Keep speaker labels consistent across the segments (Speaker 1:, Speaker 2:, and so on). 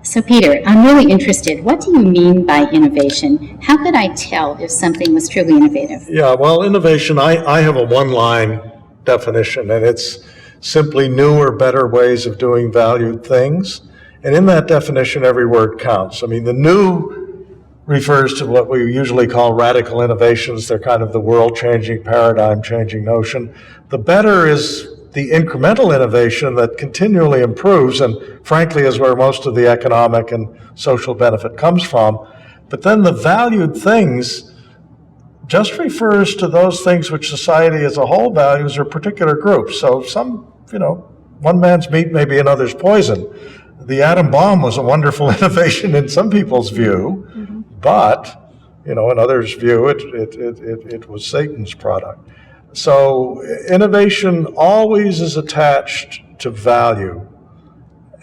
Speaker 1: So Peter, I'm really interested. What do you mean by innovation? How could I tell if something was truly innovative?
Speaker 2: Yeah, well, innovation, I have a one-line definition, and it's simply new or better ways of doing valued things. And in that definition, every word counts. I mean, the new refers to what we usually call radical innovations. They're kind of the world-changing, paradigm-changing notion. The better is the incremental innovation that continually improves, and frankly is where most of the economic and social benefit comes from. But then the valued things just refers to those things which society as a whole values or particular groups. So one man's meat may be another's poison. The atom bomb was a wonderful innovation in some people's view, but in others' view it was Satan's product. So innovation always is attached to value,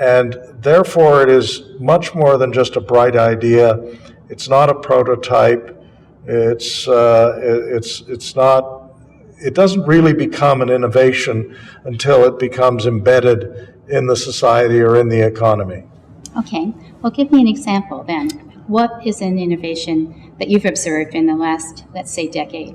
Speaker 2: and therefore it is much more than just a bright idea. It's not a prototype. It doesn't really become an innovation until it becomes embedded in the society or in the economy.
Speaker 1: Okay, well, give me an example then. What is an innovation that you've observed in the last, let's say, decade?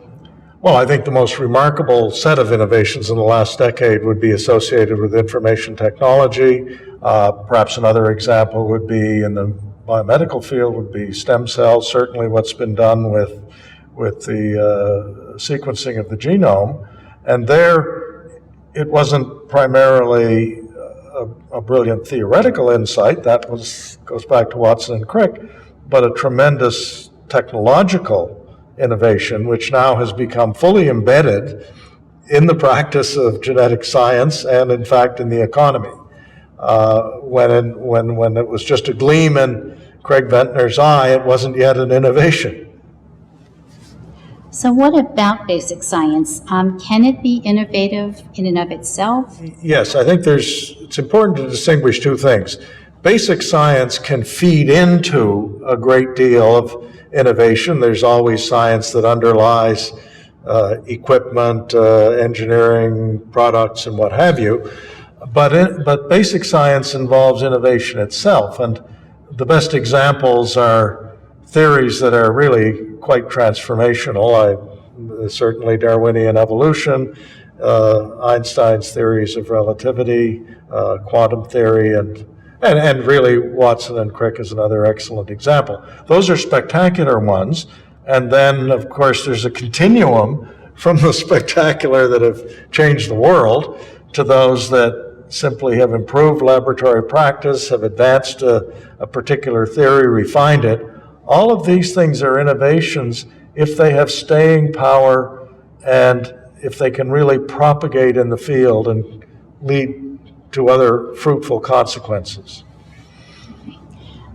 Speaker 2: Well, I think the most remarkable set of innovations in the last decade would be associated with information technology. Perhaps another example would be in the biomedical field would be stem cells, certainly what's been done with the sequencing of the genome. And there, it wasn't primarily a brilliant theoretical insight, that goes back to Watson and Crick, but a tremendous technological innovation, which now has become fully embedded in the practice of genetic science and, in fact, in the economy. When it was just a gleam in Craig Ventnor's eye, it wasn't yet an innovation.
Speaker 1: So what about basic science? Can it be innovative in and of itself?
Speaker 2: Yes, I think it's important to distinguish two things. Basic science can feed into a great deal of innovation. There's always science that underlies equipment, engineering, products, and what have you. But basic science involves innovation itself, and the best examples are theories that are really quite transformational. Certainly Darwinian evolution, Einstein's theories of relativity, quantum theory, and really Watson and Crick is another excellent example. Those are spectacular ones, and then of course there's a continuum from the spectacular that have changed the world to those that simply have improved laboratory practice, have advanced a particular theory, refined it. All of these things are innovations if they have staying power and if they can really propagate in the field and lead to other fruitful consequences.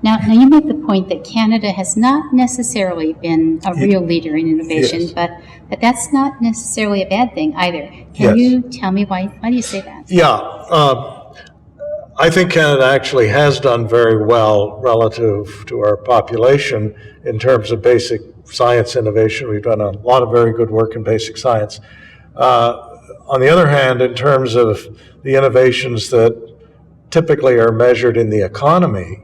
Speaker 1: Now you make the point that Canada has not necessarily been a real leader in innovation,
Speaker 2: yes.
Speaker 1: but that's not necessarily a bad thing either. Can
Speaker 2: Yes.
Speaker 1: you tell me why do you say that?
Speaker 2: Yeah, I think Canada actually has done very well relative to our population in terms of basic science innovation. We've done a lot of very good work in basic science. On the other hand, in terms of the innovations that typically are measured in the economy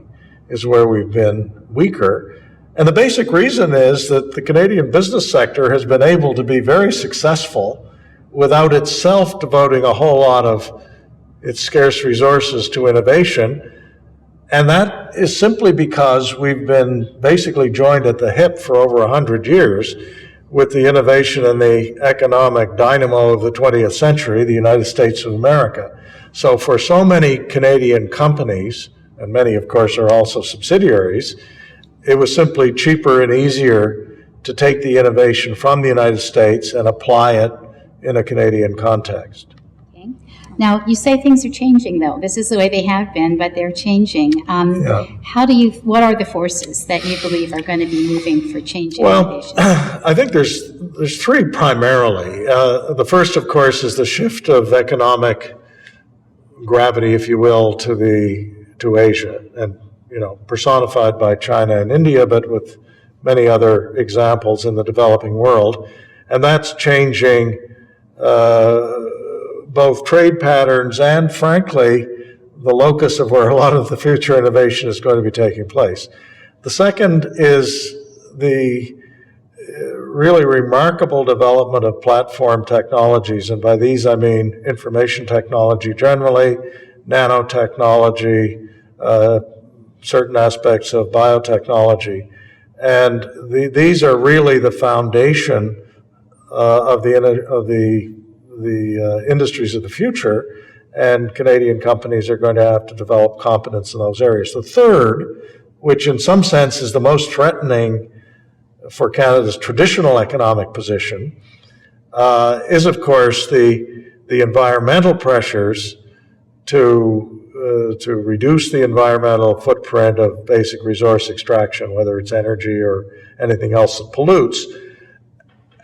Speaker 2: is where we've been weaker. And the basic reason is that the Canadian business sector has been able to be very successful without itself devoting a whole lot of its scarce resources to innovation. And that is simply because we've been basically joined at the hip for over 100 years with the innovation and the economic dynamo of the 20th century, the United States of America. So for so many Canadian companies, and many of course are also subsidiaries, it was simply cheaper and easier to take the innovation from the United States and apply it in a Canadian context.
Speaker 1: Okay. Now, you say things are changing, though. This is the way they have been, but they're changing. What are the forces that you believe are going to be moving for change in innovation?
Speaker 2: I think there's three primarily. The first, of course, is the shift of economic gravity, if you will, to Asia, and personified by China and India, but with many other examples in the developing world. And that's changing both trade patterns and, frankly, the locus of where a lot of the future innovation is going to be taking place. The second is the really remarkable development of platform technologies, and by these I mean information technology generally, nanotechnology, certain aspects of biotechnology. And these are really the foundation of the industries of the future, and Canadian companies are going to have to develop competence in those areas. The third, which in some sense is the most threatening for Canada's traditional economic position, is of course the environmental pressures to reduce the environmental footprint of basic resource extraction, whether it's energy or anything else that pollutes.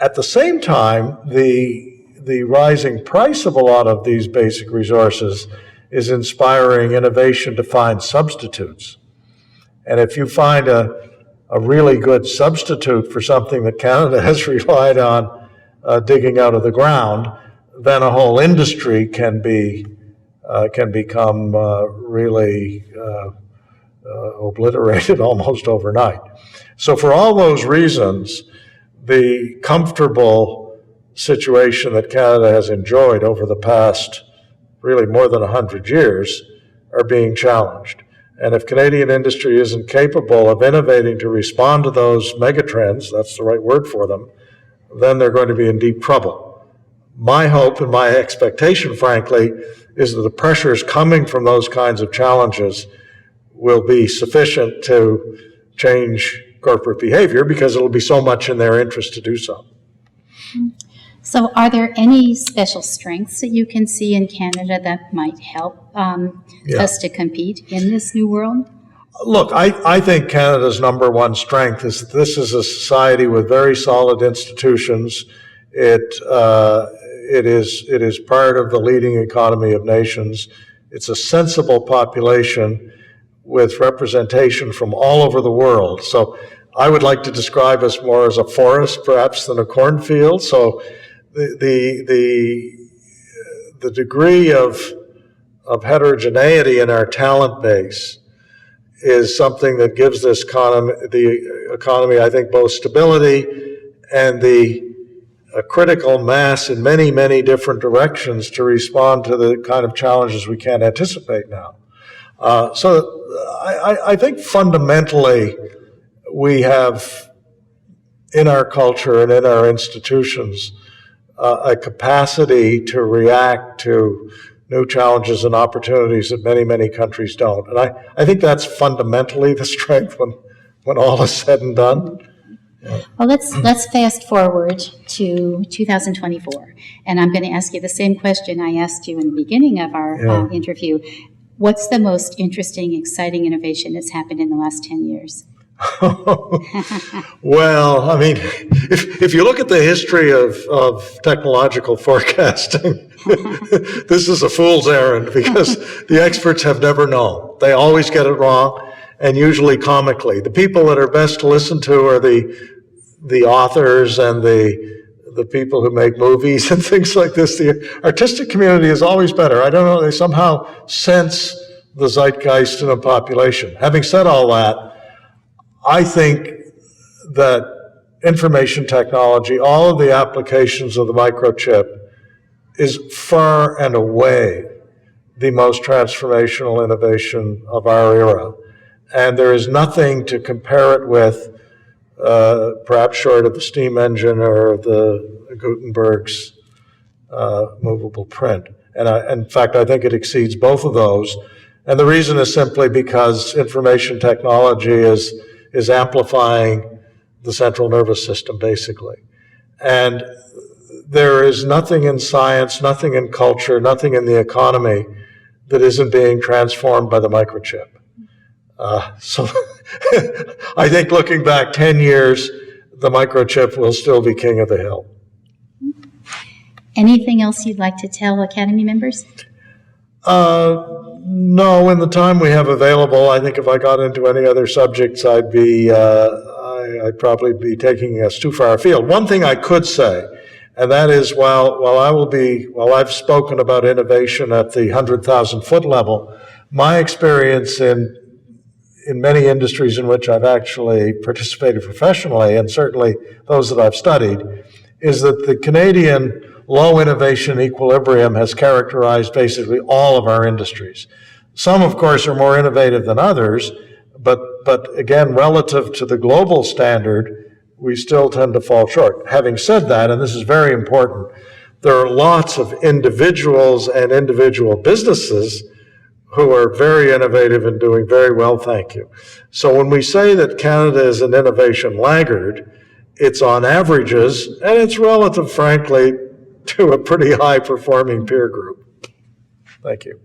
Speaker 2: At the same time, the rising price of a lot of these basic resources is inspiring innovation to find substitutes. And if you find a really good substitute for something that Canada has relied on digging out of the ground, then a whole industry can become really obliterated almost overnight. So for all those reasons, the comfortable situation that Canada has enjoyed over the past really more than 100 years are being challenged. And if Canadian industry isn't capable of innovating to respond to those megatrends, that's the right word for them, then they're going to be in deep trouble. My hope and my expectation, frankly, is that the pressures coming from those kinds of challenges will be sufficient to change corporate behavior, because it'll be so much in their interest to do so.
Speaker 1: So are there any special strengths that you can see in Canada that might help us to compete in this new world?
Speaker 2: Look, I think Canada's number one strength is that this is a society with very solid institutions. It is part of the leading economy of nations. It's a sensible population with representation from all over the world. So I would like to describe us more as a forest, perhaps, than a cornfield. So the degree of heterogeneity in our talent base is something that gives this economy, I think, both stability and a critical mass in many, many different directions to respond to the kind of challenges we can't anticipate now. So I think fundamentally we have in our culture and in our institutions a capacity to react to new challenges and opportunities that many, many countries don't. And I think that's fundamentally the strength when all is said and done. Yeah.
Speaker 1: Well, let's fast forward to 2024, and I'm going to ask you the same question I asked you in the beginning of our interview. What's the most interesting, exciting innovation that's happened in the last 10 years?
Speaker 2: Well, I mean, if you look at the history of technological forecasting, this is a fool's errand, because the experts have never known. They always get it wrong, and usually comically. The people that are best to listen to are the authors and the people who make movies and things like this. The artistic community is always better. I don't know, they somehow sense the zeitgeist in a population. Having said all that, I think that information technology, all of the applications of the microchip, is far and away the most transformational innovation of our era. And there is nothing to compare it with, perhaps short of the steam engine or the Gutenberg's movable print. And in fact, I think it exceeds both of those. And the reason is simply because information technology is amplifying the central nervous system, basically. And there is nothing in science, nothing in culture, nothing in the economy that isn't being transformed by the microchip. So I think looking back 10 years, the microchip will still be king of the hill.
Speaker 1: Anything else you'd like to tell Academy members?
Speaker 2: No, in the time we have available, I think if I got into any other subjects, I'd probably be taking us too far afield. One thing I could say, and that is while I've spoken about innovation at the 100,000 foot level, My experience in many industries in which I've actually participated professionally, and certainly those that I've studied, is that the Canadian low innovation equilibrium has characterized basically all of our industries. Some, of course, are more innovative than others, but again, relative to the global standard, we still tend to fall short. Having said that, and this is very important, there are lots of individuals and individual businesses who are very innovative and doing very well, thank you. So when we say that Canada is an innovation laggard, it's on averages, and it's relative, frankly, to a pretty high-performing peer group. Thank you.